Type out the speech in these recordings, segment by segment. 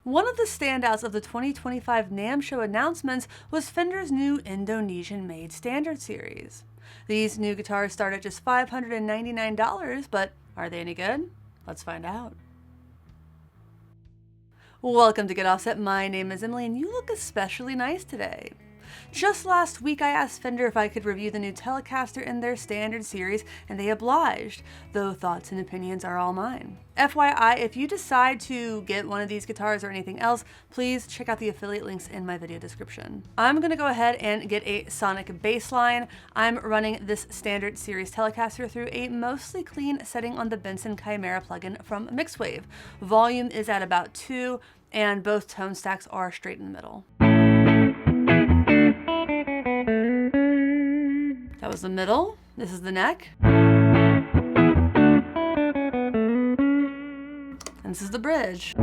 One of the standouts of the 2025 NAMM show announcements was Fender's new Indonesian-made Standard Series. These new guitars start at just $599, but are they any good? Let's find out. Welcome to Get Offset. My name is Emily, and you look especially nice today. Just last week, I asked Fender if I could review the new Telecaster in their Standard Series, and they obliged, though thoughts and opinions are all mine. FYI, if you decide to get one of these guitars or anything else, please check out the affiliate links in my video description. I'm going to go ahead and get a sonic bass line. I'm running this Standard Series Telecaster through a mostly clean setting on the Benson Chimera plugin from Mixwave. Volume is at about 2, and both tone stacks are straight in the middle. That was the middle. This is the neck. And this is the bridge.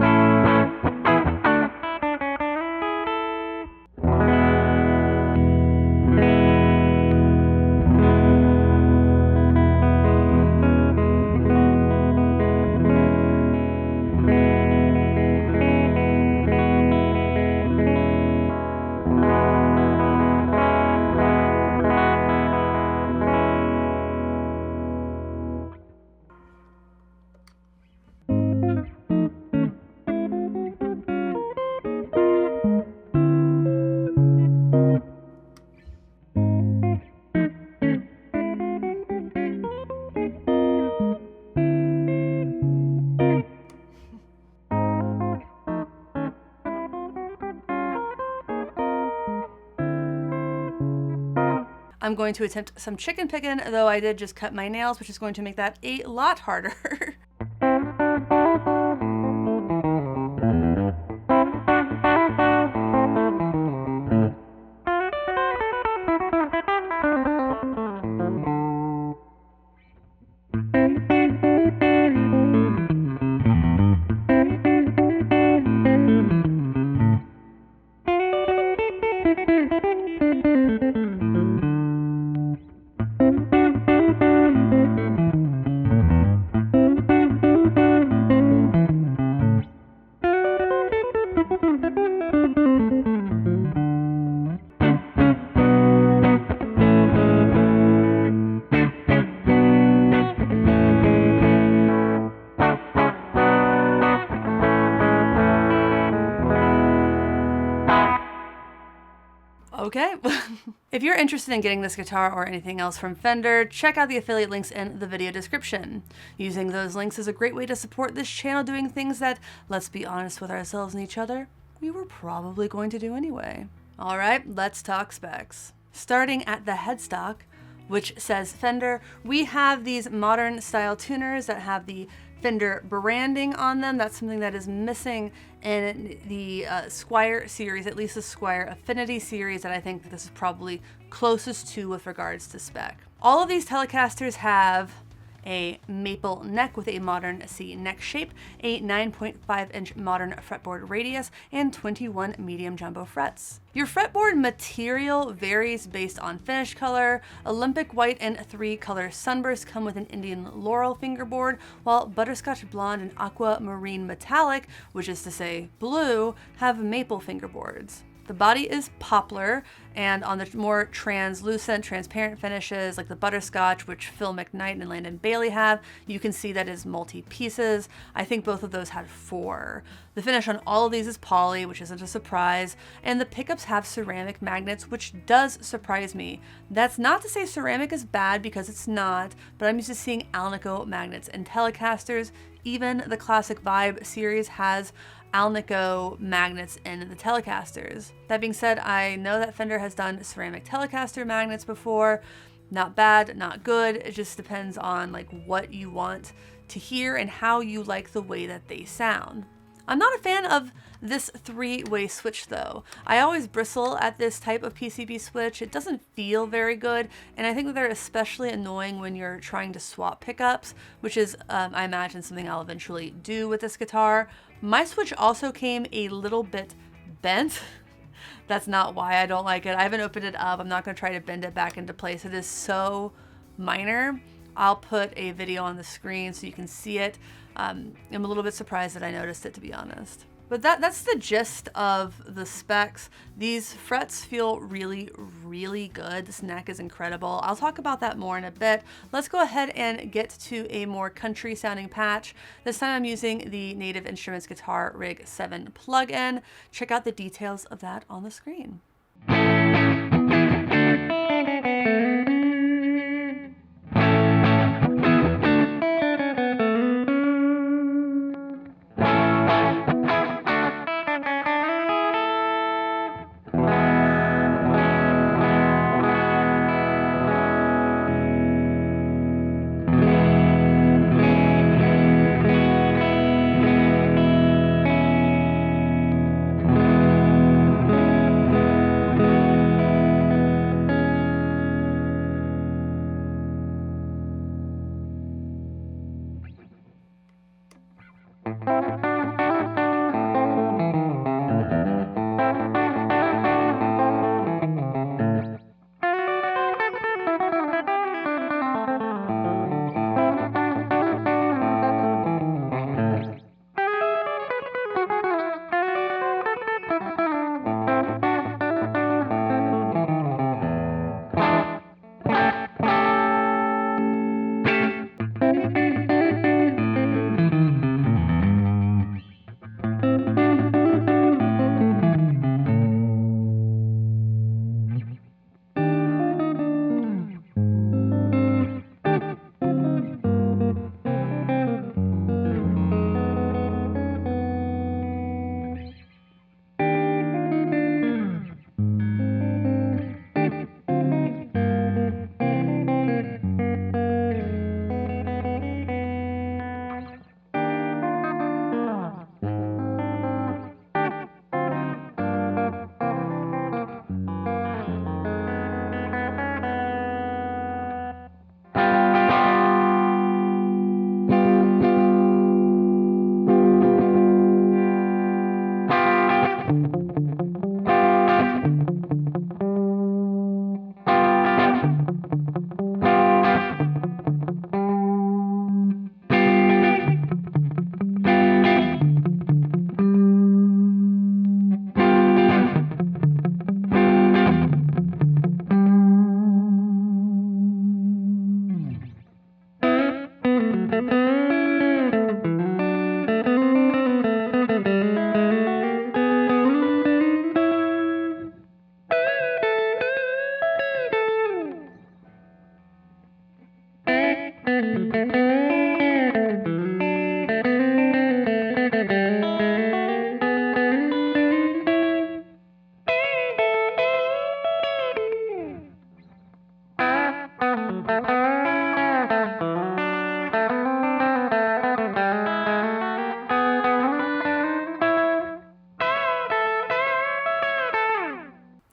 I'm going to attempt some chicken picking, though I did just cut my nails, which is going to make that a lot harder. Okay, if you're interested in getting this guitar or anything else from Fender, check out the affiliate links in the video description. Using those links is a great way to support this channel doing things that, let's be honest with ourselves and each other, we were probably going to do anyway. All right, let's talk specs. Starting at the headstock, which says Fender, we have these modern style tuners that have the Fender branding on them. That's something that is missing in the Squier series, at least the Squier Affinity series, that I think that this is probably closest to with regards to spec. All of these Telecasters have a maple neck with a modern C neck shape, a 9.5-inch modern fretboard radius, and 21 medium jumbo frets. Your fretboard material varies based on finish color. Olympic white and 3 color sunbursts come with an Indian laurel fingerboard, while butterscotch blonde and aquamarine metallic, which is to say blue, have maple fingerboards. The body is poplar, and on the more translucent, transparent finishes like the butterscotch, which Phil McKnight and Landon Bailey have, you can see that is multi-pieces. I think both of those had 4. The finish on all of these is poly, which isn't a surprise, and the pickups have ceramic magnets, which does surprise me. That's not to say ceramic is bad, because it's not, but I'm used to seeing Alnico magnets in Telecasters. Even the Classic Vibe series has Alnico magnets in the Telecasters. That being said, I know that Fender has done ceramic Telecaster magnets before. Not bad, not good. It just depends on like what you want to hear and how you like the way that they sound. I'm not a fan of this 3-way switch though. I always bristle at this type of PCB switch. It doesn't feel very good, and I think that they're especially annoying when you're trying to swap pickups, which is, I imagine, something I'll eventually do with this guitar. My switch also came a little bit bent. That's not why I don't like it. I haven't opened it up. I'm not going to try to bend it back into place. It is so minor. I'll put a video on the screen so you can see it. I'm a little bit surprised that I noticed it, to be honest. But that's the gist of the specs. These frets feel really, really good. This neck is incredible. I'll talk about that more in a bit. Let's go ahead and get to a more country sounding patch. This time I'm using the Native Instruments Guitar Rig 7 plugin. Check out the details of that on the screen.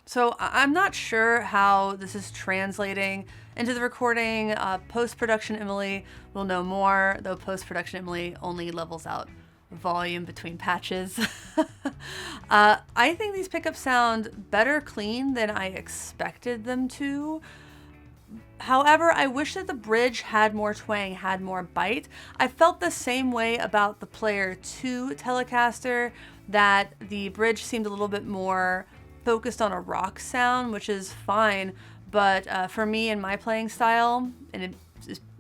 So I'm not sure how this is translating into the recording. Post-production Emily will know more, though post-production Emily only levels out volume between patches. I think these pickups sound better clean than I expected them to. However, I wish that the bridge had more twang, had more bite. I felt the same way about the Player 2 Telecaster, that the bridge seemed a little bit more focused on a rock sound, which is fine, but for me and my playing style, and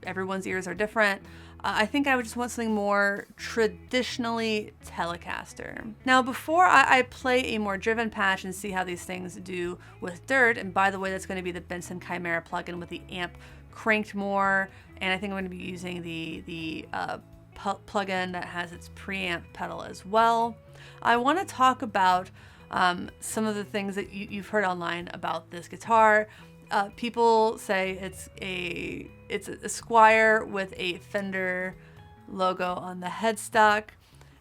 everyone's ears are different, I think I would just want something more traditionally Telecaster. Now, before I play a more driven patch and see how these things do with dirt, and by the way, that's going to be the Benson Chimera plugin with the amp cranked more, and I think I'm going to be using the plugin that has its preamp pedal as well. I want to talk about some of the things that you've heard online about this guitar. People say it's a Squier with a Fender logo on the headstock.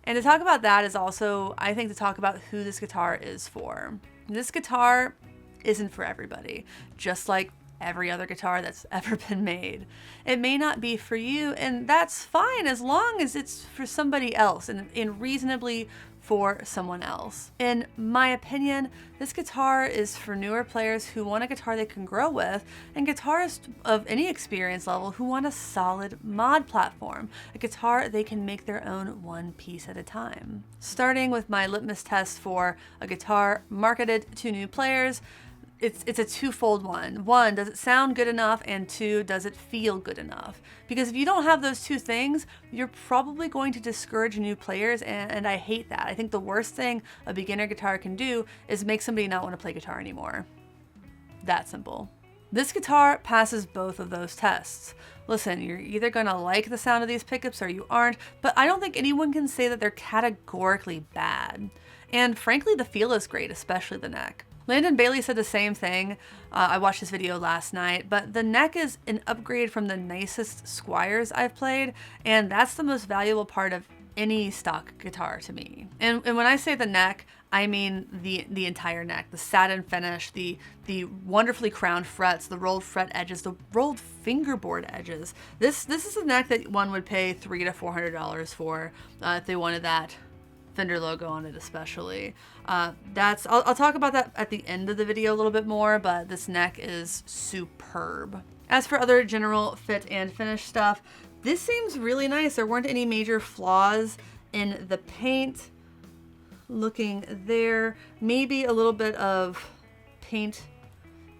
And to talk about that is also, I think, to talk about who this guitar is for. This guitar isn't for everybody, just like every other guitar that's ever been made. It may not be for you, and that's fine as long as it's for somebody else and reasonably for someone else. In my opinion, this guitar is for newer players who want a guitar they can grow with, and guitarists of any experience level who want a solid mod platform, a guitar they can make their own one piece at a time. Starting with my litmus test for a guitar marketed to new players, it's a twofold one. One, does it sound good enough? And two, does it feel good enough? Because if you don't have those two things, you're probably going to discourage new players, and I hate that. I think the worst thing a beginner guitar can do is make somebody not want to play guitar anymore. That simple. This guitar passes both of those tests. Listen, you're either gonna like the sound of these pickups or you aren't, but I don't think anyone can say that they're categorically bad. And frankly, the feel is great, especially the neck. Landon Bailey said the same thing. I watched this video last night, but the neck is an upgrade from the nicest Squiers I've played, and that's the most valuable part of any stock guitar to me. And when I say the neck, I mean the entire neck, the satin finish, the wonderfully crowned frets, the rolled fret edges, the rolled fingerboard edges. This is a neck that one would pay $300 to $400 for if they wanted that Fender logo on it especially. I'll talk about that at the end of the video a little bit more, but this neck is superb. As for other general fit and finish stuff, this seems really nice. There weren't any major flaws in the paint. Looking there, maybe a little bit of paint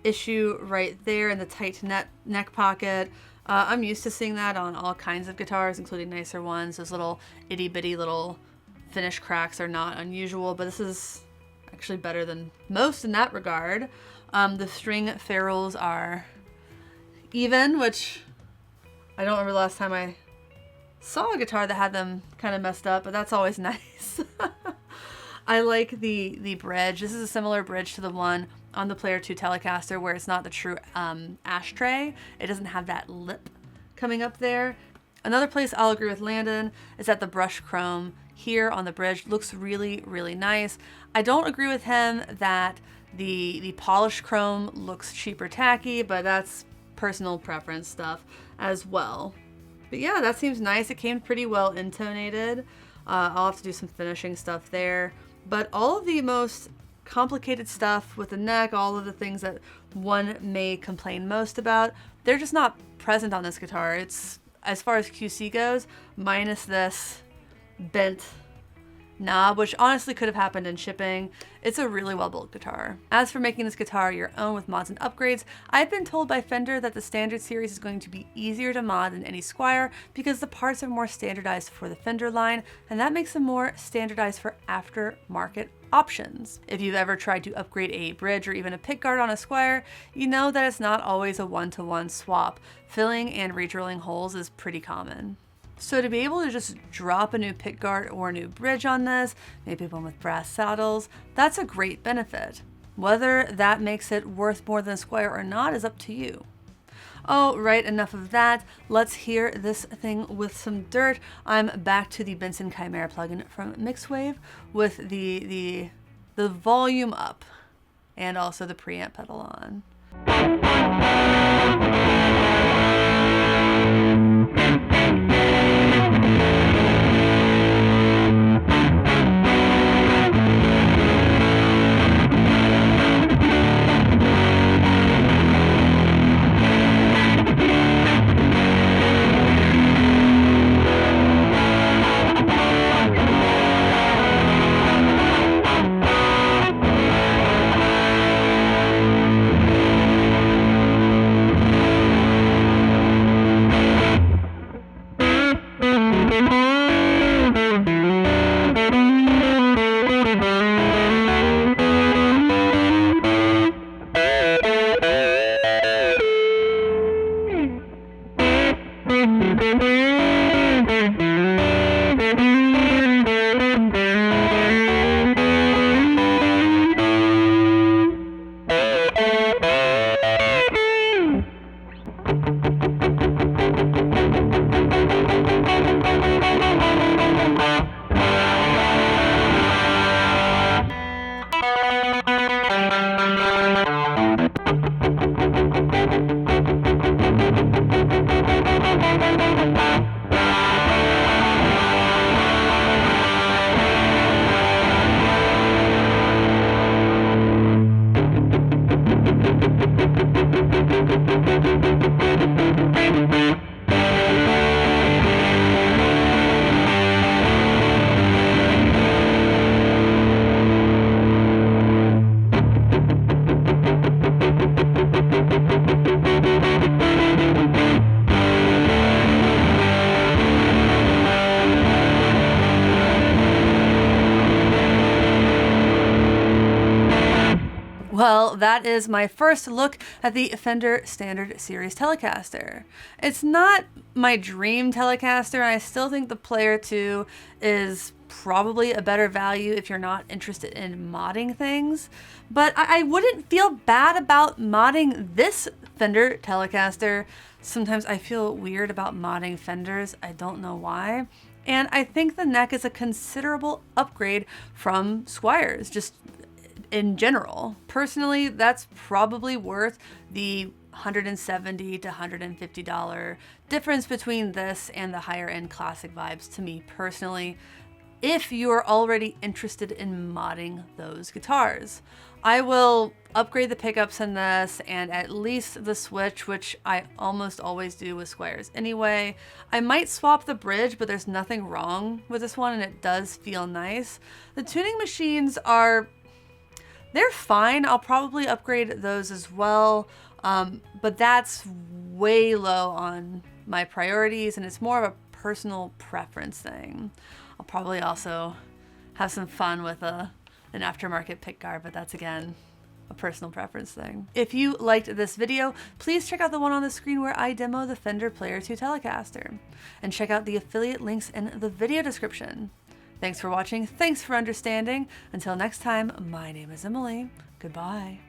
issue right there in the tight neck pocket. I'm used to seeing that on all kinds of guitars, including nicer ones. Those little itty bitty little finish cracks are not unusual, but this is actually better than most in that regard. The string ferrules are even, which I don't remember the last time I saw a guitar that had them kind of messed up, but that's always nice. I like the bridge. This is a similar bridge to the one on the Player 2 Telecaster where it's not the true ashtray. It doesn't have that lip coming up there. Another place I'll agree with Landon is that the brushed chrome here on the bridge looks really, really nice. I don't agree with him that the polished chrome looks cheap or tacky, but that's personal preference stuff as well. But yeah, that seems nice. It came pretty well intonated. I'll have to do some finishing stuff there. But all of the most complicated stuff with the neck, all of the things that one may complain most about, they're just not present on this guitar. It's, as far as QC goes, minus this bent knob, which honestly could have happened in shipping. It's a really well-built guitar. As for making this guitar your own with mods and upgrades, I've been told by Fender that the Standard Series is going to be easier to mod than any Squier because the parts are more standardized for the Fender line, and that makes them more standardized for aftermarket options. If you've ever tried to upgrade a bridge or even a pickguard on a Squier, you know that it's not always a one-to-one swap. Filling and redrilling holes is pretty common. So to be able to just drop a new pickguard or a new bridge on this, maybe one with brass saddles, that's a great benefit. Whether that makes it worth more than a Squier or not is up to you. Oh, right, enough of that. Let's hear this thing with some dirt. I'm back to the Benson Chimera plugin from Mixwave with the volume up and also the preamp pedal on. Well, that is my first look at the Fender Standard Series Telecaster. It's not my dream Telecaster, and I still think the Player 2 is probably a better value if you're not interested in modding things. But I wouldn't feel bad about modding this Fender Telecaster. Sometimes I feel weird about modding Fenders. I don't know why. And I think the neck is a considerable upgrade from Squiers, just in general. Personally, that's probably worth the $170 to $150 difference between this and the higher end classic vibes to me personally, if you're already interested in modding those guitars. I will upgrade the pickups in this and at least the switch, which I almost always do with Squiers anyway. I might swap the bridge, but there's nothing wrong with this one and it does feel nice. The tuning machines they're fine. I'll probably upgrade those as well, but that's way low on my priorities and it's more of a personal preference thing. I'll probably also have some fun with an aftermarket pickguard, but that's again a personal preference thing. If you liked this video, please check out the one on the screen where I demo the Fender Player 2 Telecaster, and check out the affiliate links in the video description. Thanks for watching, thanks for understanding. Until next time, my name is Emily. Goodbye.